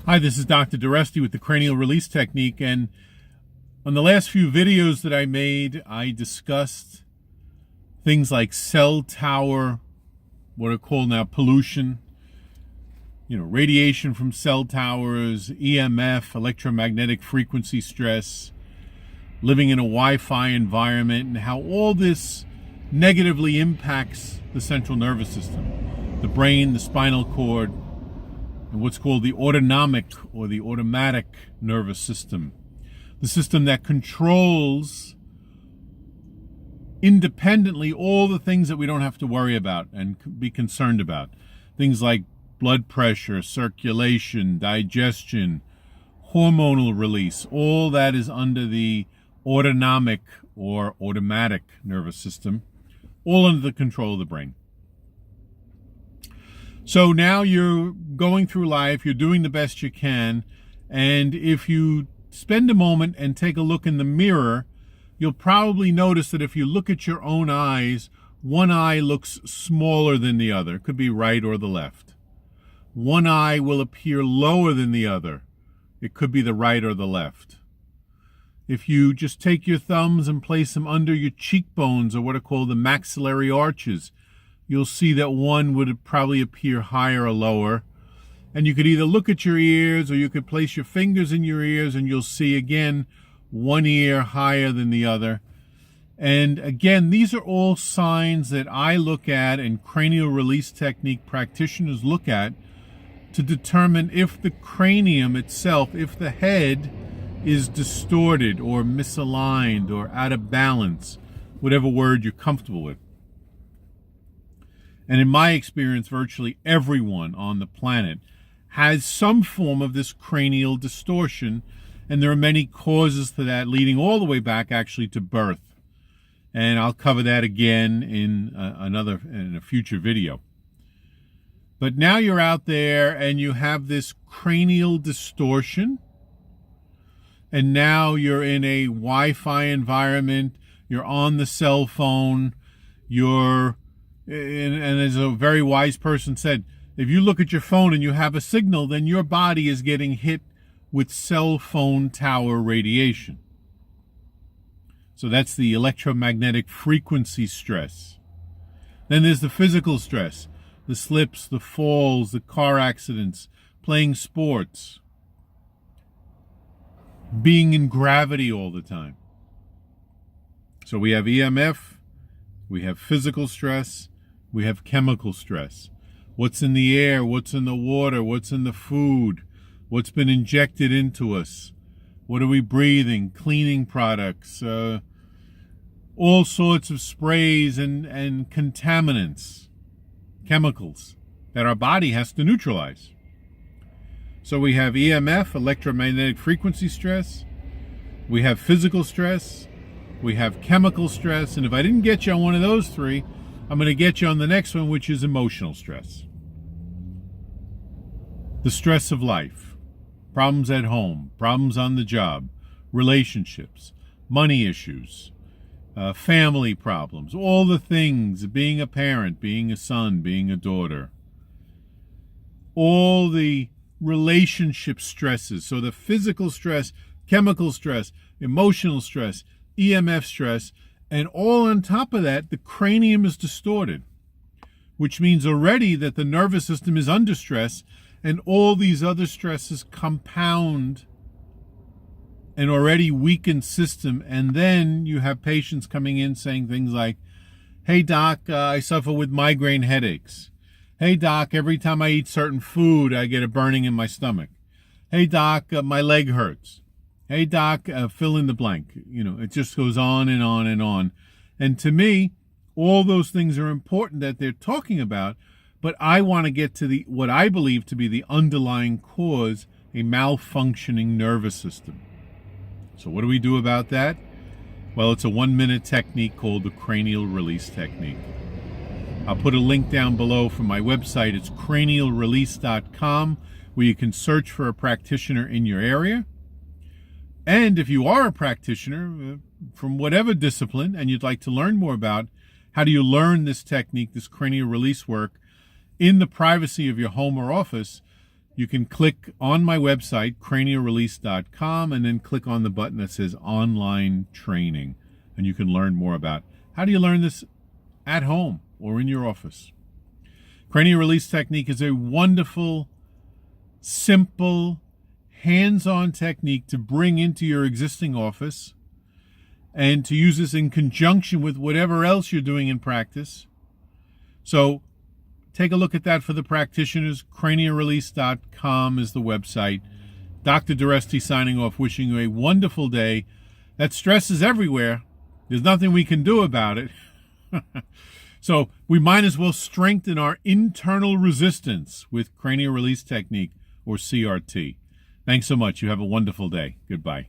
Hi, this is Dr. Doreste with the Cranial Release Technique, and on the last few videos that I made, I discussed things like cell tower, what are called now pollution, radiation from cell towers, EMF, electromagnetic frequency stress, living in a Wi-Fi environment, and how all this negatively impacts the central nervous system, the brain, the spinal cord, and what's called the autonomic or the automatic nervous system, the system that controls independently all the things that we don't have to worry about and be concerned about. Things like blood pressure, circulation, digestion, hormonal release, all that is under the autonomic or automatic nervous system, all under the control of the brain. So now you're going through life, you're doing the best you can, and if you spend a moment and take a look in the mirror, you'll probably notice that if you look at your own eyes, one eye looks smaller than the other. It could be right or the left. One eye will appear lower than the other. It could be the right or the left. If you just take your thumbs and place them under your cheekbones, or what are called the maxillary arches, you'll see that one would probably appear higher or lower. And you could either look at your ears or you could place your fingers in your ears and you'll see again one ear higher than the other. And again, these are all signs that I look at and cranial release technique practitioners look at to determine if the cranium itself, if the head is distorted or misaligned or out of balance, whatever word you're comfortable with. And in my experience, virtually everyone on the planet has some form of this cranial distortion, and there are many causes to that, leading all the way back actually to birth. And I'll cover that again in a future video. But now you're out there and you have this cranial distortion, and now you're in a Wi-Fi environment, you're on the cell phone, and as a very wise person said, if you look at your phone and you have a signal, then your body is getting hit with cell phone tower radiation. So that's the electromagnetic frequency stress. Then there's the physical stress, the slips, the falls, the car accidents, playing sports, being in gravity all the time. So we have EMF, we have physical stress, we have chemical stress. What's in the air, what's in the water, what's in the food, what's been injected into us, what are we breathing, cleaning products, all sorts of sprays and contaminants, chemicals that our body has to neutralize. So we have EMF, electromagnetic frequency stress, we have physical stress, we have chemical stress, and if I didn't get you on one of those three, I'm going to get you on the next one, which is emotional stress. The stress of life, problems at home, problems on the job, relationships, money issues, family problems, all the things, being a parent, being a son, being a daughter, all the relationship stresses. So the physical stress, chemical stress, emotional stress, EMF stress, and all on top of that, the cranium is distorted, which means already that the nervous system is under stress, and all these other stresses compound an already weakened system. And then you have patients coming in saying things like, hey doc, I suffer with migraine headaches. Hey doc, every time I eat certain food, I get a burning in my stomach. Hey doc, my leg hurts. Hey doc, fill in the blank. It just goes on and on and on. And to me, all those things are important that they're talking about, but I want to get to what I believe to be the underlying cause, a malfunctioning nervous system. So what do we do about that? Well, it's a 1-minute technique called the cranial release technique. I'll put a link down below from my website. It's cranialrelease.com, where you can search for a practitioner in your area. And if you are a practitioner from whatever discipline and you'd like to learn more about how do you learn this technique, this cranial release work, in the privacy of your home or office, you can click on my website, cranialrelease.com, and then click on the button that says Online Training. And you can learn more about how do you learn this at home or in your office. Cranial release technique is a wonderful, simple, hands-on technique to bring into your existing office and to use this in conjunction with whatever else you're doing in practice. So take a look at that for the practitioners. Cranialrelease.com is the website. Dr. Doreste signing off, wishing you a wonderful day. That stress is everywhere. There's nothing we can do about it. So we might as well strengthen our internal resistance with cranial release technique, or CRT. Thanks so much. You have a wonderful day. Goodbye.